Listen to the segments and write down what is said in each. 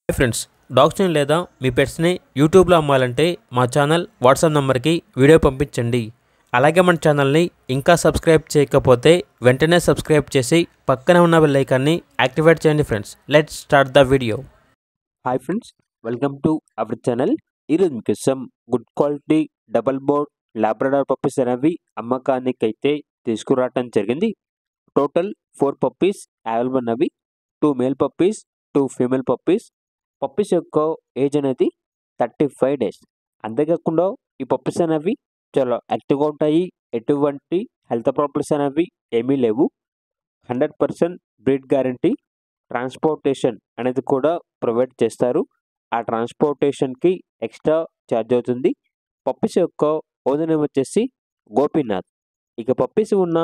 Hi friends, డాగ్స్ని లేదా మీ పెట్స్ని యూట్యూబ్లో అమ్మాలంటే మా ఛానల్ వాట్సాప్ నెంబర్కి వీడియో పంపించండి. అలాగే మన ఛానల్ని ఇంకా సబ్స్క్రైబ్ చేయకపోతే వెంటనే సబ్స్క్రైబ్ చేసి పక్కనే ఉన్న బెల్ ఐకాన్ని యాక్టివేట్ చేయండి friends. Let's start the video. Hi friends, welcome to our channel. ఈరోజు మీకోసం good quality double board Labrador puppies అనేవి అమ్మకానికి అయితే తీసుకురావటం జరిగింది. టోటల్ 4 పప్పీస్ అవైలబుల్ ఉన్నవి. 2 male puppies, 2 female puppies. Puppies యొక్క ఏజ్ అనేది 35 డేస్. అంతేకాకుండా ఈ పప్పీస్ అనేవి చాలా యాక్టివ్గా ఉంటాయి. ఎటువంటి హెల్త్ ప్రాబ్లమ్స్ అనేవి ఏమీ లేవు. 100% బ్రీడ్ గ్యారంటీ. ట్రాన్స్పోర్టేషన్ అనేది కూడా ప్రొవైడ్ చేస్తారు. ఆ ట్రాన్స్పోర్టేషన్కి ఎక్స్ట్రా ఛార్జ్ అవుతుంది. పప్పీస్ యొక్క ఓనర్ నేమ్ వచ్చేసి గోపీనాథ్. ఇక పప్పీస్ ఉన్న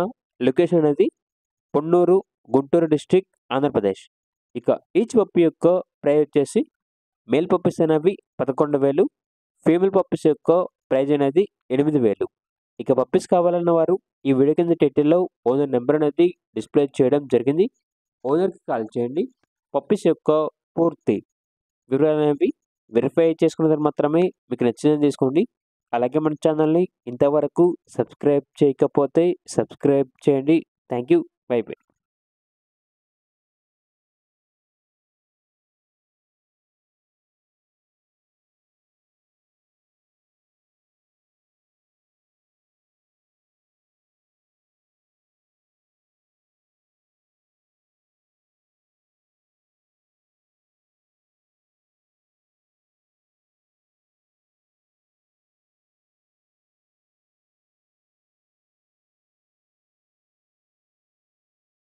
లొకేషన్ అనేది పొన్నూరు, గుంటూరు డిస్ట్రిక్ట్, ఆంధ్రప్రదేశ్. ఇక ఈచ్ పప్పీ యొక్క ప్రైస్ వచ్చేసి మేల్ పప్పీస్ అనేవి 11,000, ఫీమేల్ పప్పీస్ యొక్క ప్రైజ్ అనేది 8,000. ఇక పప్పీస్ కావాలన్న వారు ఈ వీడియో కింద టైటిల్లో ఓనర్ నెంబర్ అనేది డిస్ప్లే చేయడం జరిగింది. ఓనర్కి కాల్ చేయండి. పప్పీస్ యొక్క పూర్తి వివరాలు అనేవి వెరిఫై చేసుకున్న తర్వాత మాత్రమే మీకు నచ్చిందని తీసుకోండి. అలాగే మన ఛానల్ని ఇంతవరకు సబ్స్క్రైబ్ చేయకపోతే సబ్స్క్రైబ్ చేయండి. Thank you. By by.